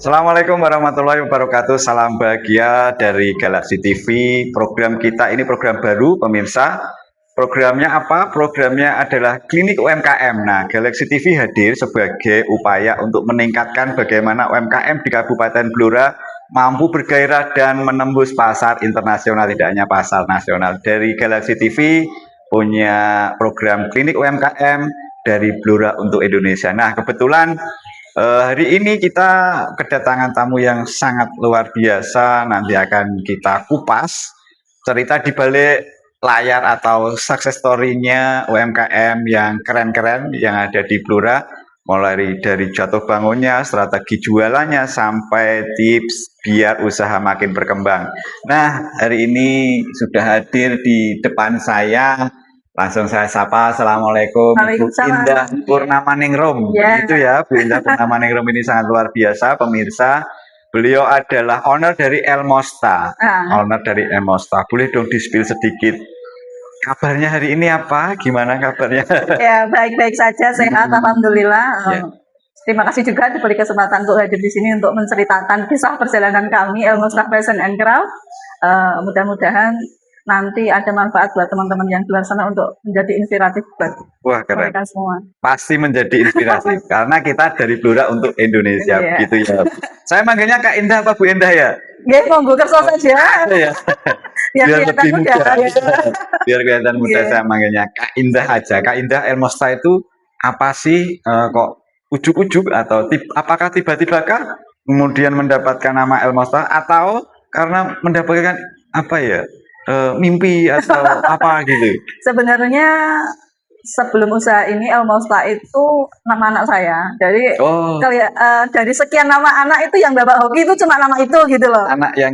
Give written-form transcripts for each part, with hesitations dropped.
Assalamualaikum warahmatullahi wabarakatuh. Salam bahagia dari Galaxy TV. Program kita ini program baru, pemirsa. Programnya apa? Programnya adalah Klinik UMKM. Nah, Galaxy TV hadir sebagai upaya untuk meningkatkan bagaimana UMKM di Kabupaten Blora mampu bergairah dan menembus pasar internasional, tidak hanya pasar nasional. Dari Galaxy TV punya program Klinik UMKM dari Blora untuk Indonesia. Nah, kebetulan hari ini kita kedatangan tamu yang sangat luar biasa. Nanti akan kita kupas cerita di balik layar atau success story-nya UMKM yang keren-keren yang ada di Blora, mulai dari jatuh bangunnya, strategi jualannya, sampai tips biar usaha makin berkembang. Nah, hari ini sudah hadir di depan saya. Langsung saya sapa, Assalamualaikum Bu Indah Purnamaningrum. Ya. Itu ya, Bu Indah Purnamaningrum ini sangat luar biasa, pemirsa. Beliau adalah owner dari Elmosta. Owner dari Elmosta. Boleh dong di-spill sedikit kabarnya hari ini apa? Gimana kabarnya? Ya, baik-baik saja, sehat, alhamdulillah. Ya. Terima kasih juga diberi kesempatan untuk hadir di sini untuk menceritakan kisah perjalanan kami Elmosta Fashion and Craft. Mudah-mudahan nanti ada manfaat buat teman-teman yang di luar sana untuk menjadi inspiratif buat mereka semua. Pasti menjadi inspirasi karena kita dari Blora untuk Indonesia, gitu ya. Saya manggilnya Kak Indah apa Bu Indah ya? Nggih, monggo kerso saja. Ya. Biar lebih muda. Biar kelihatan muda, saya manggilnya Kak Indah aja. Kak Indah, Elmosta itu apa sih? Kok ujuk-ujuk atau apakah tiba-tiba kah kemudian mendapatkan nama Elmosta atau karena mendapatkan apa ya? Mimpi atau apa gitu? Sebenarnya sebelum usaha ini Elmosta itu nama anak saya. Jadi dari sekian nama anak itu yang bapak hoki itu cuma nama itu gitu loh. Anak yang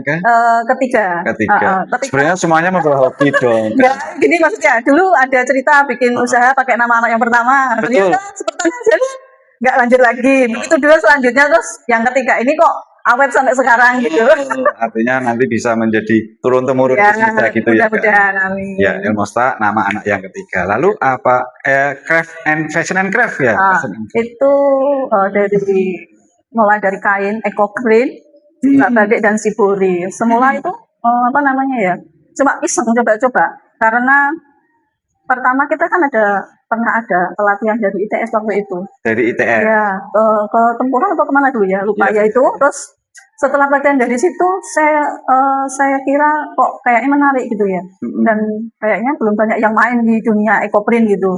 ketiga. Sebenarnya semuanya membawa hoki dong. Enggak, gini maksudnya. Dulu ada cerita bikin usaha pakai nama anak yang pertama. Betul. Sepertinya jadi nggak lanjut lagi. Itu dulu selanjutnya terus yang ketiga ini kok awet sampai sekarang gitu. Artinya nanti bisa menjadi turun temurun gitu ya. Mudah-mudahan, amin. Ya, Elmosta nama anak yang ketiga. Lalu apa? Craft and fashion and craft ya? Itu mulai dari kain eco green, batik dan sibori. Semula itu apa namanya ya? Cuma iseng coba-coba karena pertama kita kan pernah ada pelatihan dari ITS waktu itu. Dari ITS? Ya, ke Tempuran atau kemana dulu ya, lupa ya itu. Terus setelah pelatihan dari situ, saya kira kok kayaknya menarik gitu ya. Dan kayaknya belum banyak yang main di dunia ekoprint gitu.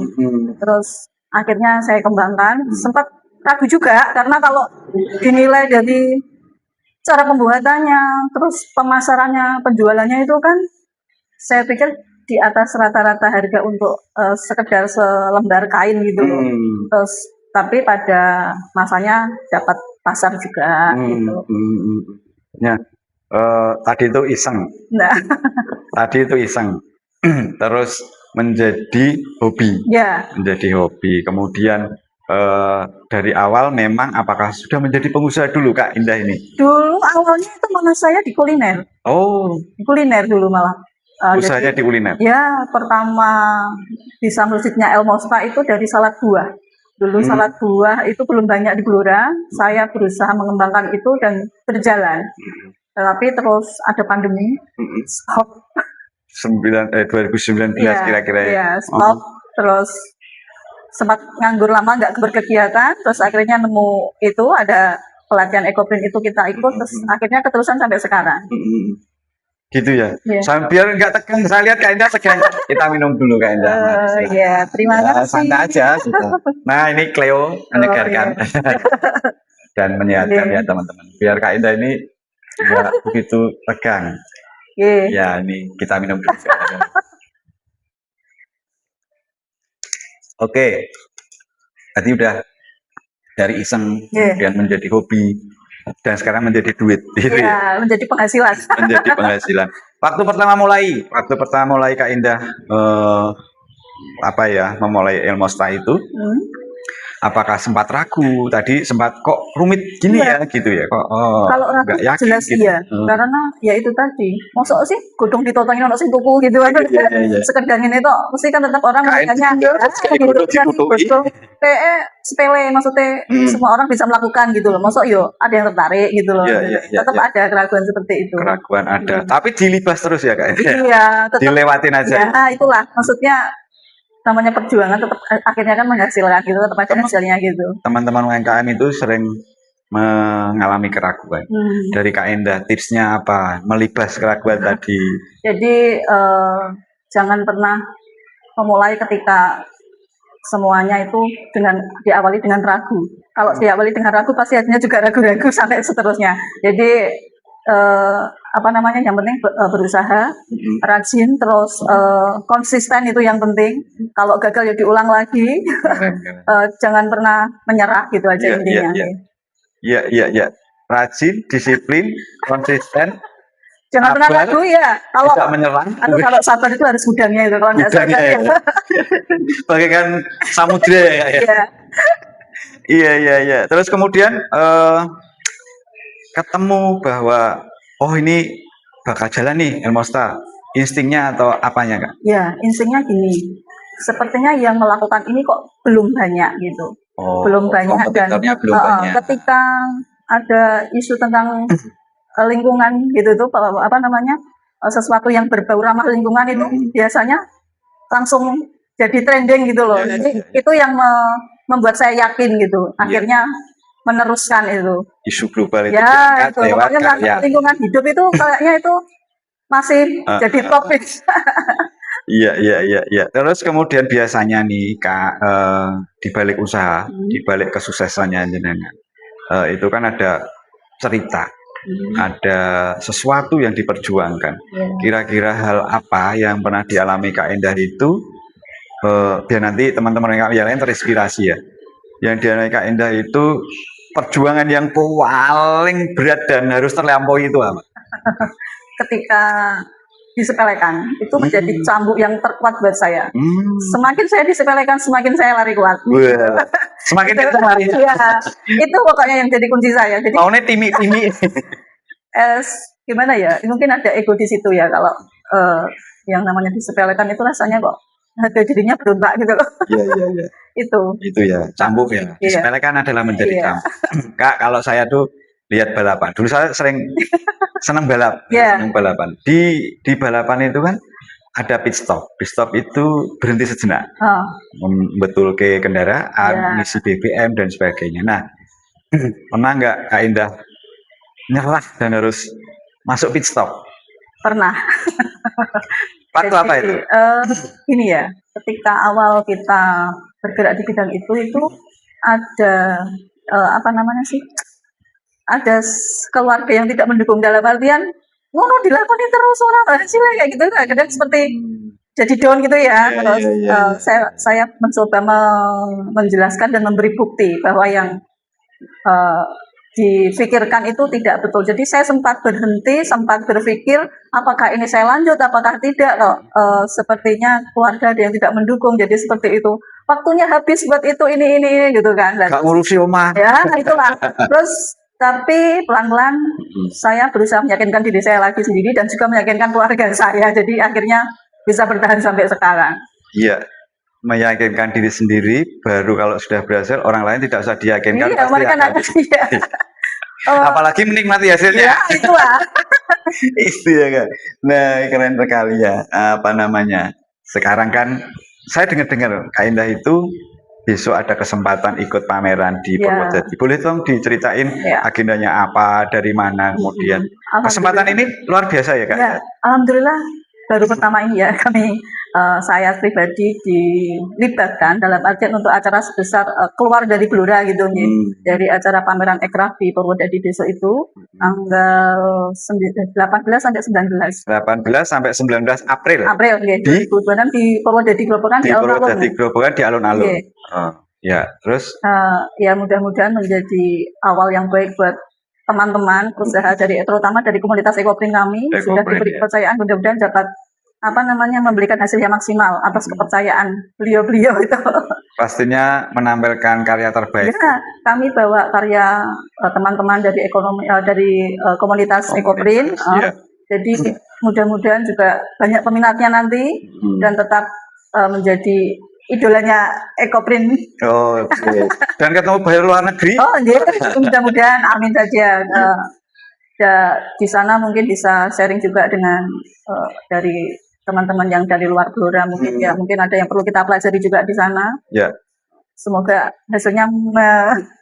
Terus akhirnya saya kembangkan. Sempat ragu juga, karena kalau dinilai dari cara pembuatannya, terus pemasarannya, penjualannya itu kan, saya pikir di atas rata-rata harga untuk sekedar selembar kain gitu. Terus tapi pada masanya dapat pasar juga gitu. Ya, tadi itu iseng. Nah. Tadi itu iseng. Terus menjadi hobi. Ya. Menjadi hobi. Kemudian dari awal memang apakah sudah menjadi pengusaha dulu Kak Indah ini? Dulu awalnya itu malah saya di kuliner. Oh. Di kuliner dulu malah. Usahanya di kuliner? Ya, pertama bisa masjidnya Elmosta itu dari salad buah. Dulu salad buah itu belum banyak di Blora. Saya berusaha mengembangkan itu dan berjalan. Tapi terus ada pandemi, stop. 2019 kira-kira ya? Iya, stop. Terus sempat nganggur lama, nggak berkegiatan. Terus akhirnya nemu itu, ada pelatihan ekoprint itu kita ikut. Terus akhirnya keterusan sampai sekarang. Gitu ya. Biar nggak tegang, saya lihat Kak Indah tegang. Kita minum dulu Kak Indah. Iya, terima kasih. Santai aja. Nah, ini Cleo menyegarkan dan menyehatkan ya teman-teman. Biar Kak Indah ini nggak begitu tegang. Ya, ini kita minum dulu. Oke. Tadi udah dari iseng kemudian menjadi hobi. Dan sekarang menjadi duit. Iya, menjadi penghasilan. Menjadi penghasilan. Waktu pertama mulai Kak Indah memulai Elmosta itu, apakah sempat ragu tadi, sempat kok rumit gini Iya. ya gitu ya, kok Kalau ragu nggak yakin jelas gitu. iya, karena ya itu tadi, mosok sih godhong ditotongin ono sing tuku gitu kan. Iya. Sekedar ngene tok, mesti kan tetap orang Kain melihatnya juga terus kayak gitu godhong kan, ditutui. godhong kayaknya sepele, maksudnya semua orang bisa melakukan gitu loh. Mosok yo ada yang tertarik gitu loh. Iya. Tetap ada keraguan seperti itu. Keraguan ada, tapi dilibas terus ya Kak. Iya, tetap Dilewatin aja. ya, itulah maksudnya namanya perjuangan tetap akhirnya kan menghasilkan gitu, tetap ada hasilnya gitu. Teman-teman UMKM itu sering mengalami keraguan. Dari Kak Endah, tipsnya apa? Melibas keraguan tadi. Jadi jangan pernah memulai ketika semuanya itu diawali dengan ragu. Kalau diawali dengan ragu pasti hasilnya juga ragu-ragu sampai seterusnya. Jadi yang penting berusaha, rajin, terus konsisten itu yang penting. Kalau gagal ya diulang lagi. Jangan pernah menyerah gitu aja intinya. Iya. Rajin, disiplin, konsisten. Jangan pernah ragu ya. Kalau tidak menyerah. Kalau sabar itu harus gudangnya itu. Kalau nggak sabar ya. Bagaikan samudra ya. Iya. Terus kemudian ketemu bahwa ini bakal jalan nih Elmosta. Instingnya atau apanya Kak? Ya, instingnya gini. Sepertinya yang melakukan ini kok belum banyak gitu. Belum banyak dan belum banyak. ketika ada isu tentang lingkungan gitu tuh sesuatu yang berbau ramah lingkungan itu biasanya langsung jadi trending gitu loh. Jadi itu yang membuat saya yakin gitu. Akhirnya meneruskan itu. Isu global itu itu pokoknya lingkungan hidup itu kayaknya itu masih jadi topik. Iya. Terus kemudian biasanya nih Kak, di balik usaha, di balik kesuksesannya jenengan, itu kan ada cerita, ada sesuatu yang diperjuangkan. Kira-kira hal apa yang pernah dialami Kak Endah itu, biar nanti teman-teman yang lain terinspirasi ya. Yang dialami Kak Endah itu perjuangan yang paling berat dan harus terlampaui itu apa? Ketika disepelekan itu menjadi cambuk yang terkuat buat saya. Semakin saya disepelekan, semakin saya lari kuat. Semakin kita lari. Ya, itu pokoknya yang jadi kunci saya. Jadi maunya timi. Gimana ya? Mungkin ada ego di situ ya kalau yang namanya disepelekan itu rasanya kok harga dirinya berontak gitu loh. Iya. Itu ya, cambuk ya. Disepelekan adalah menjadi cambuk. Kak, kalau saya tuh lihat balapan. Dulu saya sering senang balap, senang balapan. Di balapan itu kan ada pit stop. Pit stop itu berhenti sejenak, membetulkan kendaraan, ngisi BBM dan sebagainya. Nah, pernah nggak Kak Endah nyerah dan harus masuk pit stop? Pernah. Waktu apa itu? Ini ya, ketika awal kita bergerak di bidang itu ada ada keluarga yang tidak mendukung, dalam artian ngono dilakukan terus orang hasil kayak gitu, kadang seperti jadi down gitu ya. Terus saya mencoba menjelaskan dan memberi bukti bahwa yang difikirkan itu tidak betul. Jadi saya sempat berhenti, sempat berpikir apakah ini saya lanjut, apakah tidak. Sepertinya keluarga ada yang tidak mendukung, jadi seperti itu. Waktunya habis buat itu ini gitu kan. Gak ngurusi omah. Ya itulah. Terus tapi pelan-pelan saya berusaha meyakinkan diri saya lagi sendiri dan juga meyakinkan keluarga saya. Jadi akhirnya bisa bertahan sampai sekarang. Iya. Meyakinkan diri sendiri, baru kalau sudah berhasil orang lain tidak usah diyakinkan. Iya, mereka apalagi menikmati hasilnya. Ya, itulah. Itu ya kan. Nah, keren sekali ya. Sekarang kan saya dengar Kak Endah itu besok ada kesempatan ikut pameran di Purwodadi. Boleh dong diceritain agendanya apa, dari mana, kemudian kesempatan ini luar biasa ya Kak? Ya, alhamdulillah baru pertama ini ya saya pribadi dilibatkan dalam artian untuk acara sebesar keluar dari Blora gitu nih, dari acara pameran Ekraf di Purwodadi besok itu tanggal 18 sampai 19. 18 sampai 19 April. Ya. Di Purwodadi Grobogan di alun-alun. Ya, terus ya mudah-mudahan menjadi awal yang baik buat teman-teman usaha terutama dari komunitas Ekopring kami. Sudah diberi kepercayaan, mudah-mudahan dapat apa namanya, memberikan hasil yang maksimal atas kepercayaan beliau-beliau itu. Pastinya menampilkan karya terbaik. Ya, kami bawa karya teman-teman dari komunitas Ekoprint. Iya. Jadi mudah-mudahan juga banyak peminatnya nanti dan tetap menjadi idolanya Ekoprint. Oh, oke. Dan ketemu buyer luar negeri. Oh, iya, mudah-mudahan, amin saja. Ya, di sana mungkin bisa sharing juga dengan dari teman-teman yang dari luar Blora mungkin ya, mungkin ada yang perlu kita pelajari juga di sana. Ya. Semoga hasilnya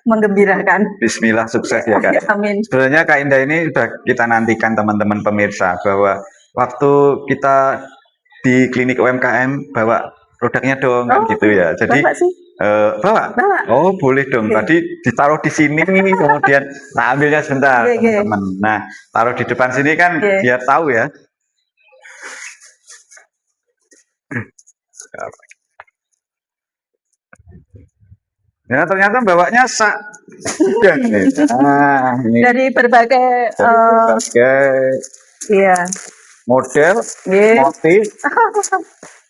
menggembirakan. Bismillah, sukses ya Kak. Amin. Sebenarnya Kak Indah ini sudah kita nantikan teman-teman pemirsa bahwa waktu kita di klinik UMKM bawa produknya dong kan gitu ya. Jadi bawa? Oh boleh dong. Tadi ditaruh di sini kemudian tak ambilnya sebentar teman-teman. Nah taruh di depan sini kan biar tahu ya. Ya ternyata bawanya ini. Dari berbagai model, motif.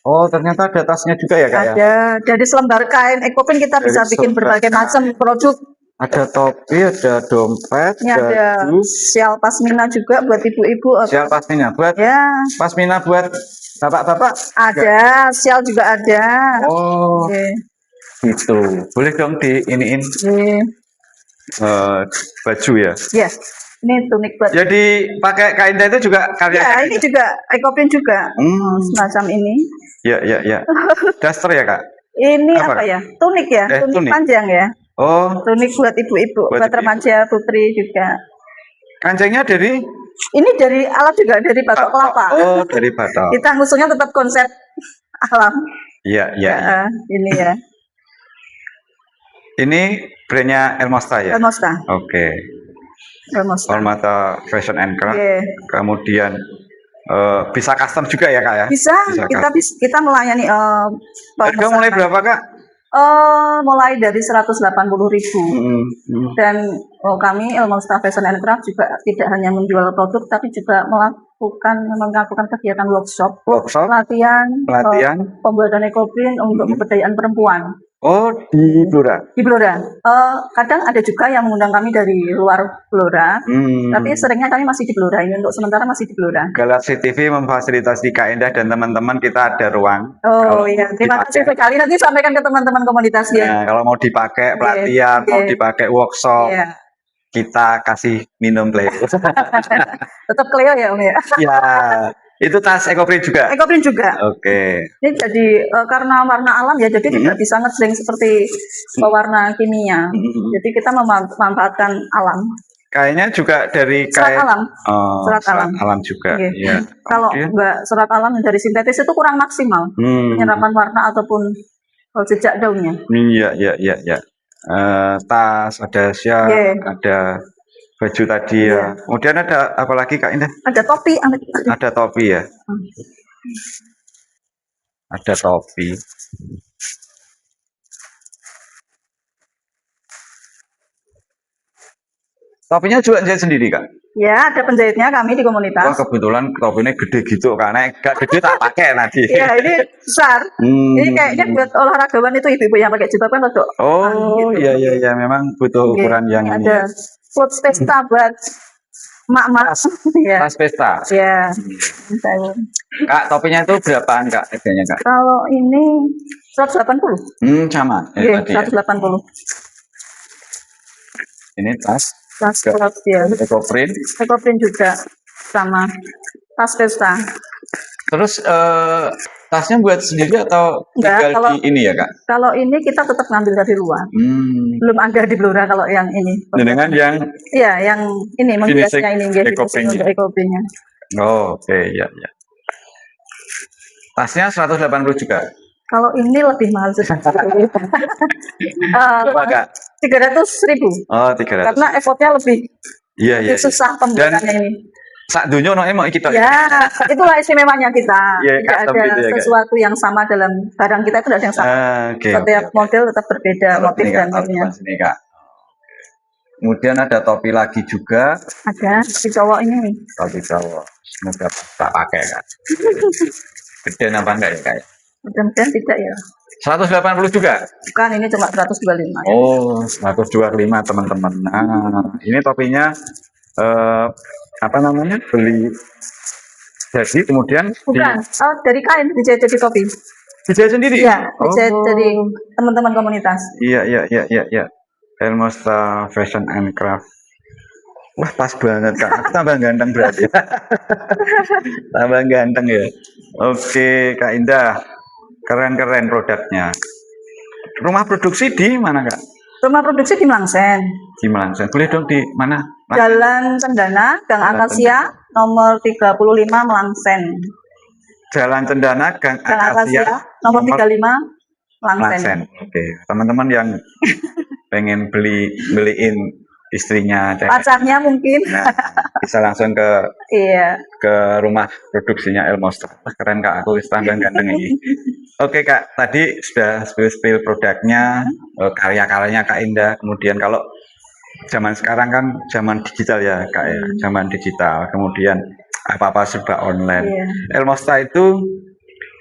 Oh ternyata ada tasnya juga ya Kak ya? Ada, dari selembar kain Ekoprint kita bisa bikin berbagai macam produk. Ada topi, ada dompet, ada sial pasmina juga buat ibu-ibu. Sial pasmina buat? Ya. Pasmina buat bapak-bapak? Ada, sial juga ada. Oh, gitu. Boleh dong di iniin baju ya? Iya. Ini tunik buat. Jadi pakai Kak Indah itu juga karya? Ya, ini juga Ekoprint juga. Semacam ini. Ya. Daster ya Kak? Ini apa ya? Tunik ya, tunik panjang ya. Oh. Tunik buat ibu-ibu, buat remaja putri juga. Kancingnya dari? Ini dari alat juga dari batok kelapa. Oh, dari batok. Kita ngusungnya tetap konsep alam. Iya. Ini ya. Ini brandnya Elmosta ya? Elmosta. Oke. Elmosta Fashion and Craft. Kemudian bisa custom juga ya Kak ya? Bisa kita melayani. Harga mulai berapa Kak? Mulai dari 180.000. Dan kami Elmosta Fashion and Craft juga tidak hanya menjual produk tapi juga melakukan kegiatan workshop, pelatihan pembuatan Ekoprint untuk pemberdayaan perempuan. Oh, di Blora? Di Blora. Kadang ada juga yang mengundang kami dari luar Blora, tapi seringnya kami masih di Blora. Ini untuk sementara masih di Blora. Galaxy TV memfasilitasi Kak Indah dan teman-teman, kita ada ruang. Oh iya, terima kasih sekali. Nanti sampaikan ke teman-teman komunitas ya. Nah, kalau mau dipakai pelatihan, mau dipakai workshop, kita kasih minum Cleo. Tetap Cleo ya Om ya? Ya. Itu tas Ekoprint juga? Ekoprint juga. Oke. Ini jadi karena warna alam ya, jadi tidak bisa ngejreng seperti pewarna kimia. Jadi kita memanfaatkan alam. Kayaknya juga dari serat alam. Serat alam juga. Ya. Kalau enggak serat alam dari sintetis itu kurang maksimal penyerapan warna ataupun jejak daunnya. Iya. Tas, ada sial, ada baju tadi ya. Kemudian ada apa lagi Kak Indah? Ada topi. Ada topi ya. Ada topi. Topinya juga jahit sendiri Kak? Ya, ada penjahitnya kami di komunitas. Wah kebetulan topinya gede gitu, karena gak gede tak pakai nanti. Iya, ini besar. Ini kayaknya buat olahragawan itu ibu-ibu yang pakai jilbab kan untuk. Oh iya, memang butuh ukuran yang ini. Ada food pesta buat mak-mak. Tas pesta. Iya. Kak, topinya itu berapaan Kak harganya Kak? Kalau ini 180. Sama. Iya, 180. Ini tas. Tas ya. Ekoprint. Ekoprint juga sama. Tas pesta. Terus tasnya buat sendiri atau tinggal di ini ya Kak? Kalau ini kita tetap ngambil dari luar. Belum ada di Blora kalau yang ini. Dengan yang? Iya, yang ini menghiasnya ini Ekoprintnya. Oh, oke, ya. Tasnya 180 juga. Kalau ini lebih mahal sedikit. 300.000. Oh, 300. Karena effortnya lebih. Iya. Susah pembuatannya ini. Sak dunia mau kita. Ya, itulah istimewanya kita. Tidak ada sesuatu yang sama dalam barang kita, itu tidak ada yang sama. Setiap model tetap berbeda motif dan motifnya. Kemudian ada topi lagi juga. Ada, topi cowok ini. Topi cowok. Semoga tak pakai Kak. Gedean apa enggak ya kayak? Mudah-mudahan tidak ya. 180 juga? Bukan, ini cuma 125 ya. Oh, 125 teman-teman. Nah, ini topinya apa namanya? Beli jadi kemudian Bukan, dari kain dijahit jadi topi. dijahit sendiri? Iya, dijahit dari Oh, teman-teman komunitas. iya. Elmosta Fashion and Craft. Wah, pas banget Kak. Aku tambah ganteng berarti. Tambah ganteng ya. Oke, Kak Indah. Keren-keren produknya. Rumah produksi di mana Kak? Rumah produksi di Mlangsen. Di Melangsen. Boleh dong di mana? Jalan Cendana, Gang Jalan Akasia, nomor 35 Mlangsen. Jalan Cendana, Gang Gang Akasia, Akasia, nomor nomor 35 Mlangsen. Mlangsen. Oke, teman-teman yang pengen beliin istrinya, Pacarnya mungkin. nah, bisa langsung Iya. ke rumah produksinya Elmosta. Wah, keren Kak, aku tambah ganteng ini. Oke Kak, tadi sudah spill produknya, karya-karyanya Kak Indah. Kemudian kalau zaman sekarang kan zaman digital ya Kak ya, zaman digital. Kemudian apa-apa serba online. Iya. Elmosta itu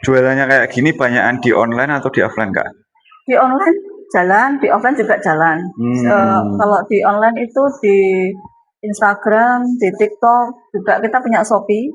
jualannya kayak gini banyakan di online atau di offline Kak? Di online jalan, di offline juga jalan. Kalau di online itu di Instagram, di TikTok, juga kita punya Shopee.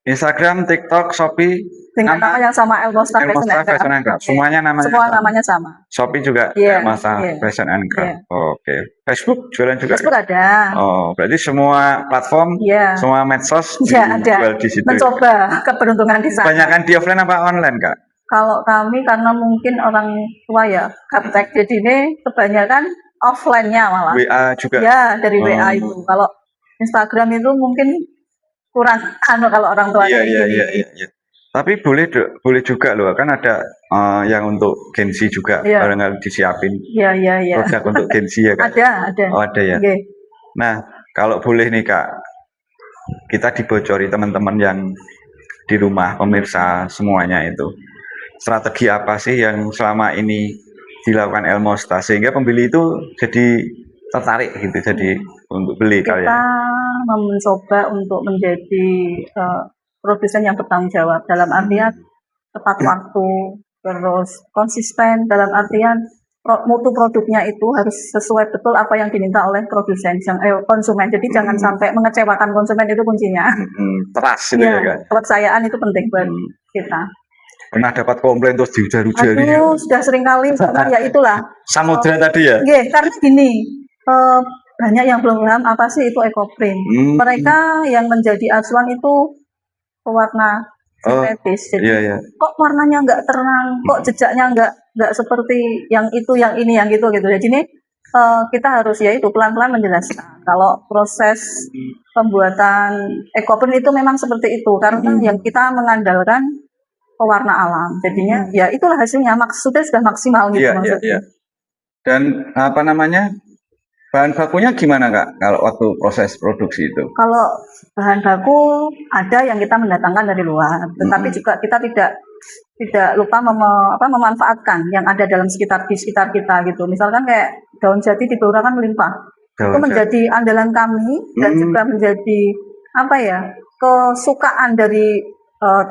Instagram, TikTok, Shopee, Dengan nama yang sama, Elmosta Fashion and Craft. Semuanya namanya Semua sama. namanya sama. Shopee juga Iya, Elmosta iya. Fashion and Craft. Iya. Oke. Facebook jualan juga? Facebook ada. Oh, berarti semua platform, Iya. semua medsos Iya, ada. dijual di situ. Mencoba keberuntungan di sana. Banyakan di offline apa online Kak? Kalau kami karena mungkin orang tua ya, gaptek, jadi ini kebanyakan offline-nya malah. WA juga? Ya, dari WA itu. Kalau Instagram itu mungkin kurang kalau orang tua Iya. gini. Tapi boleh juga loh, kan ada yang untuk Gen Z juga, Iya. barangkali disiapin Iya. produk untuk Gen Z ya Kak? Ada. Oh, ada ya. Oke. Nah, kalau boleh nih Kak, kita dibocori teman-teman yang di rumah, pemirsa semuanya itu, strategi apa sih yang selama ini dilakukan Elmosta sehingga pembeli itu jadi tertarik gitu, jadi untuk beli Kita kalian? mencoba untuk menjadi produsen yang bertanggung jawab, dalam artian tepat waktu, terus konsisten, dalam artian mutu produknya itu harus sesuai betul apa yang diminta oleh produsen, konsumen. Jadi jangan sampai mengecewakan konsumen, itu kuncinya. Trust itu ya Kak? Kepercayaan itu penting buat kita. Pernah dapat komplain terus diujar-ujari? Aduh, sudah sering kali, cuman ya itulah. Samudra tadi ya? Iya, karena gini, banyak yang belum paham apa sih itu ekoprint. Mereka yang menjadi acuan itu pewarna sintetis. Jadi Iya. kok warnanya nggak terang, kok jejaknya nggak seperti yang itu, yang ini, yang gitu. Jadi ini kita harus ya itu pelan-pelan menjelaskan. Kalau proses pembuatan ekoprint itu memang seperti itu, karena yang kita mengandalkan pewarna alam. Jadinya ya itulah hasilnya, sudah maksimal gitu maksudnya. Iya. Dan apa namanya, bahan bakunya gimana Kak kalau waktu proses produksi itu? Kalau bahan baku ada yang kita mendatangkan dari luar, tetapi juga kita tidak lupa memanfaatkan yang ada di sekitar kita gitu. Misalkan kayak daun jati di Blora kan melimpah. Itu menjadi andalan kami dan juga menjadi kesukaan dari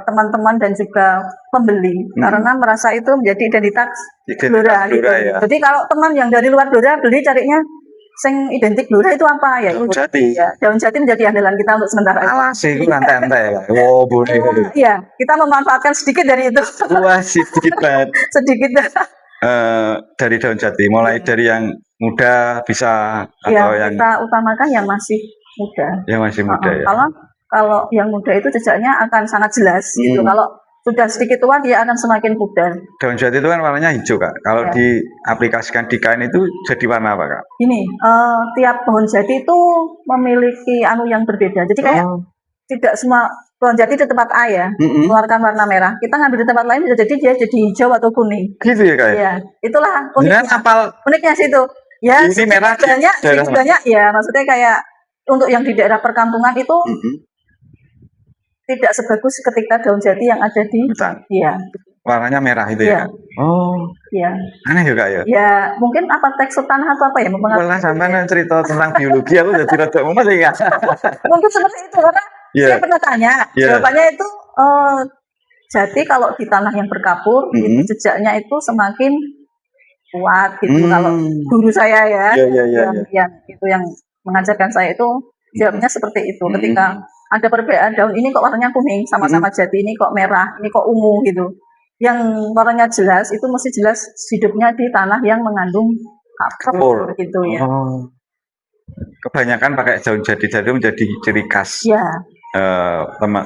teman-teman dan juga pembeli, karena merasa itu menjadi identitas Blora gitu. Ya. Jadi kalau teman yang dari luar Blora beli carinya sing identik Blora itu apa ya? Daun jati. Ya, daun jati menjadi andalan kita untuk sementara. Alah sih, itu ente ya. Wow, boleh. Iya, kita memanfaatkan sedikit dari itu. Wah, sedikit banget. Sedikit. Dari daun jati, mulai dari yang muda bisa atau ya, yang kita utamakan yang masih muda. Yang masih muda ya. Kalau yang muda itu jejaknya akan sangat jelas gitu. Kalau sudah sedikit tua dia akan semakin pudar. Daun jati itu kan warnanya hijau Kak. Kalau diaplikasikan di kain itu jadi warna apa Kak? Ini tiap pohon jati itu memiliki yang berbeda. Jadi kayak tidak semua pohon jati di tempat A ya mengeluarkan warna merah. Kita ngambil di tempat lain bisa jadi dia jadi hijau atau kuning. Gitu ya Kak? Iya, itulah uniknya. Uniknya situ. Ya, ini merah banyak ya. Maksudnya kayak untuk yang di daerah perkampungan itu tidak sebagus ketika daun jati yang ada di hutan. Iya. Warnanya merah itu ya. Oh. Iya. Aneh juga ya. Ya, mungkin apa tekstur tanah atau apa ya mempengaruhi. Malah sampean cerita tentang biologi aku jadi rada mumet ya. Mungkin seperti itu karena saya pernah tanya. Jawabannya itu jati kalau di tanah yang berkapur, itu jejaknya itu semakin kuat gitu. Kalau guru saya ya, yang itu yang mengajarkan saya itu jawabnya seperti itu. Ketika ada perbedaan daun ini kok warnanya kuning, sama-sama jati, ini kok merah, ini kok ungu gitu. Yang warnanya jelas itu mesti jelas hidupnya di tanah yang mengandung kapur gitu ya. Kebanyakan pakai daun jati menjadi ciri khas Ya.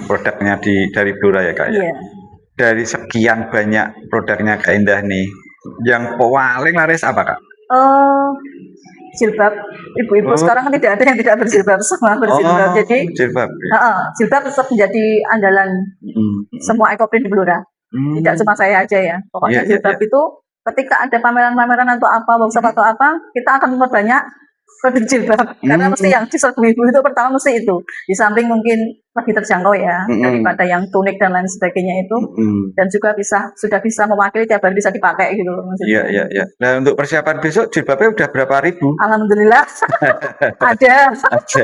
produknya dari Blora ya Kak ya. Iya. Dari sekian banyak produknya Kak Indah nih, yang paling laris apa Kak? Jilbab. Ibu-ibu sekarang kan tidak ada yang tidak berjilbab, semua berjilbab. Jadi jilbab. Jilbab tetap menjadi andalan semua ekoprint di Blora. Tidak cuma saya aja ya. Pokoknya jilbab itu ketika ada pameran-pameran atau apa, workshop atau apa, kita akan memperbanyak produk jilbab. Karena mesti yang diserbu ibu itu pertama mesti itu. Di samping mungkin lebih terjangkau ya daripada yang tunik dan lain sebagainya itu. Dan juga sudah bisa mewakili, tiap hari bisa dipakai gitu. Iya. Nah untuk persiapan besok jilbabnya udah berapa ribu? Alhamdulillah ada.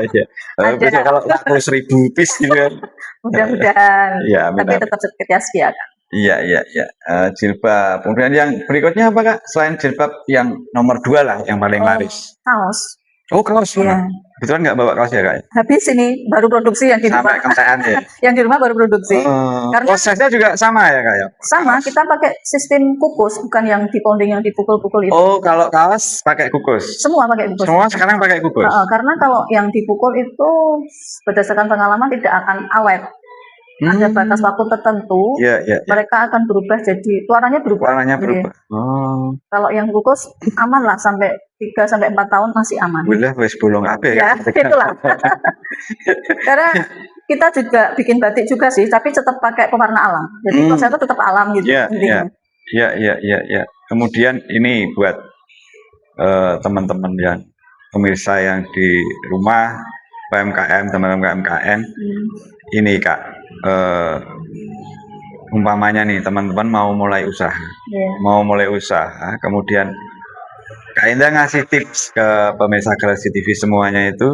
Ya. Besok kalau 100.000 piece gitu kan. Mudah-mudahan. Ya, tapi tetap kita sediakan. Iya. Jilbab. Kemudian yang berikutnya apa Kak? Selain jilbab yang nomor 2 lah, yang paling laris. Kaos. Oh kaos ya. Betulan nggak bawa kaos ya Kak? Habis ini baru produksi yang di rumah. Sampai kentekan ya? Yang di rumah baru produksi. Karena prosesnya juga sama ya Kak ya? Sama, kita pakai sistem kukus, bukan yang di pounding yang dipukul-pukul itu. Oh kalau kaos pakai kukus? Semua pakai kukus. Semua sekarang pakai kukus? Karena kalau yang dipukul itu berdasarkan pengalaman tidak akan awet. Ada batas waktu tertentu, mereka akan berubah jadi warnanya berubah. Kalau yang kukus aman lah, sampai 3-4 tahun masih aman. Alhamdulillah wis bolong ape ya. Itulah. Karena kita juga bikin batik juga sih, tapi tetap pakai pewarna alam. Jadi prosesnya tetap alam gitu. Iya. Kemudian ini buat teman-teman yang pemirsa yang di rumah, UMKM, teman-teman UMKM, ini Kak. Umpamanya nih teman-teman mau mulai usaha, kemudian Kak Indah ngasih tips ke pemirsa Galaxy TV semuanya itu,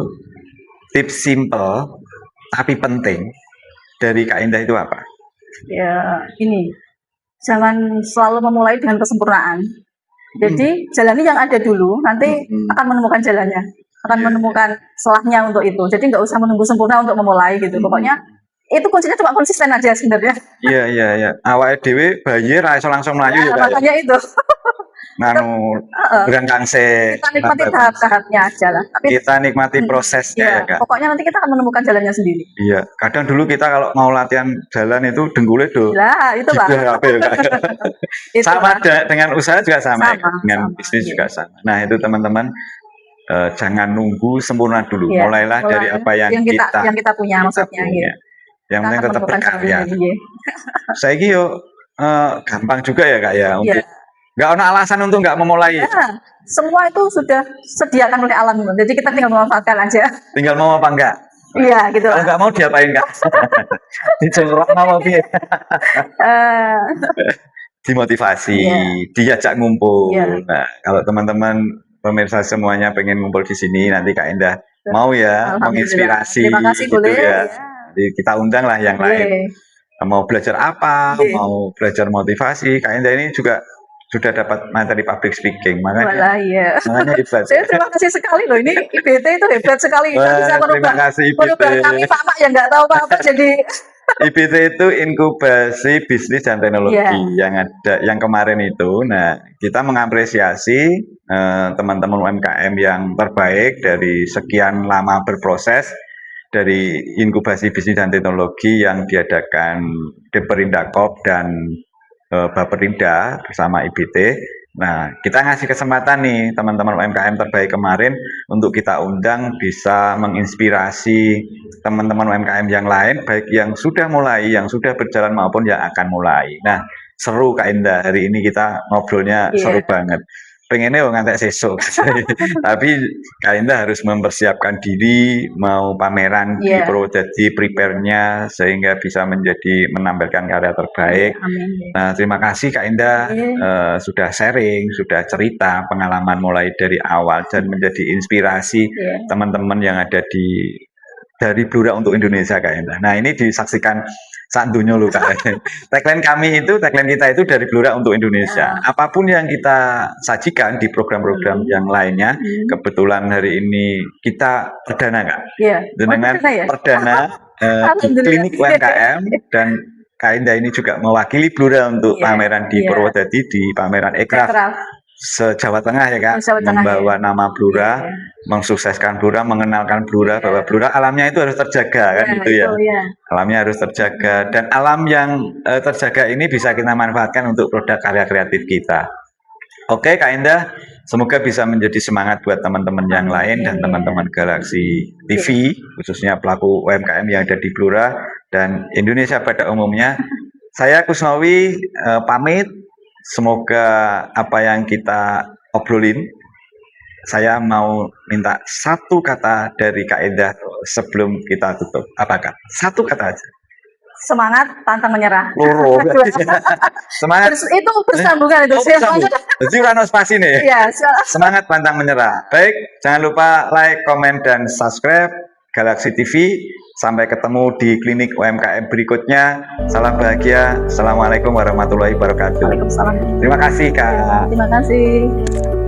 tips simple tapi penting dari Kak Indah itu apa? Ya ini, jangan selalu memulai dengan kesempurnaan. Jadi jalani yang ada dulu, nanti akan menemukan jalannya, akan menemukan celahnya untuk itu. Jadi nggak usah menunggu sempurna untuk memulai gitu. Pokoknya itu kuncinya cuma konsisten aja sebenarnya. Iya. Awake dhewe bayi ra iso langsung mlayu ya. Makanya itu. Berangkang kita nikmati tahap-tahapnya aja lah. Tapi kita nikmati prosesnya ya Kak. Pokoknya nanti kita akan menemukan jalannya sendiri. Iya, kadang dulu kita kalau mau latihan jalan itu dengkulnya itu Pak. Sama dengan usaha juga sama. Dengan bisnis juga sama. Nah itu teman-teman, jangan nunggu sempurna dulu. Mulailah dari apa yang kita punya maksudnya. Yang penting tetap berkarya. Saya kira gampang juga ya Kak ya. Nggak ada alasan untuk nggak memulai. Semua itu sudah sediakan oleh alam. Jadi kita tinggal memanfaatkan aja. Tinggal mau apa enggak? Iya gitu. Kalau nggak mau diapain Kak? Dicorok mau piye? Dimotivasi, diajak ngumpul. Nah kalau teman-teman pemirsa semuanya pengen ngumpul di sini, nanti Kak Indah mau ya menginspirasi. Terima kasih gitu boleh. Ya. Jadi kita undang lah yang lain. Mau belajar apa, mau belajar motivasi, Kak Indah ini juga sudah dapat materi public speaking, makanya hebat. Saya terima kasih sekali loh, ini IBT itu hebat sekali. Bisa merubah kami Pak yang nggak tahu apa-apa jadi. IBT itu inkubasi bisnis dan teknologi yang kemarin itu. Nah, kita mengapresiasi teman-teman UMKM yang terbaik dari sekian lama berproses dari inkubasi bisnis dan teknologi yang diadakan Depperindakop dan Baperinda bersama IBT. Nah, kita ngasih kesempatan nih teman-teman UMKM terbaik kemarin untuk kita undang bisa menginspirasi teman-teman UMKM yang lain, baik yang sudah mulai, yang sudah berjalan maupun yang akan mulai. Nah, seru Kak Indah, hari ini kita ngobrolnya seru banget. Pengennya ngantek sesuk, tapi Kak Indah harus mempersiapkan diri, mau pameran di Purwodadi, prepare-nya sehingga bisa menampilkan karya terbaik. Nah, terima kasih Kak Indah sudah sharing, sudah cerita pengalaman mulai dari awal dan menjadi inspirasi teman-teman yang ada dari Blora untuk Indonesia Kak Indah. Nah, ini disaksikan sak dunya lho Kak. Tagline kita itu dari Blora untuk Indonesia. Apapun yang kita sajikan di program-program yang lainnya, kebetulan hari ini kita perdana Kak. Iya. Dengan perdana di klinik UMKM, dan Kak Indah ini juga mewakili Blora untuk pameran di Purwodadi, di pameran Ekraf se-Jawa Tengah ya Kak, membawa nama Blora, mensukseskan Blora, mengenalkan Blora, bahwa Blora alamnya itu harus terjaga kan, itu ya. Alamnya harus terjaga, dan alam yang terjaga ini bisa kita manfaatkan untuk produk karya kreatif kita. Oke Kak Indah, semoga bisa menjadi semangat buat teman-teman yang lain dan teman-teman Galaxy TV, khususnya pelaku UMKM yang ada di Blora dan Indonesia pada umumnya. Saya Kusnowi pamit. Semoga apa yang kita obrolin, saya mau minta satu kata dari Kak Indah sebelum kita tutup. Apa Kak? Satu kata aja. Semangat, pantang menyerah. Semangat. Itu bersambungan itu. Jadi rano spasi nih. Ya, semangat, pantang menyerah. Baik, jangan lupa like, komen, dan subscribe Galaxy TV. Sampai ketemu di klinik UMKM berikutnya. Salam bahagia. Assalamualaikum warahmatullahi wabarakatuh. Waalaikumsalam. Terima kasih Kak. Terima kasih.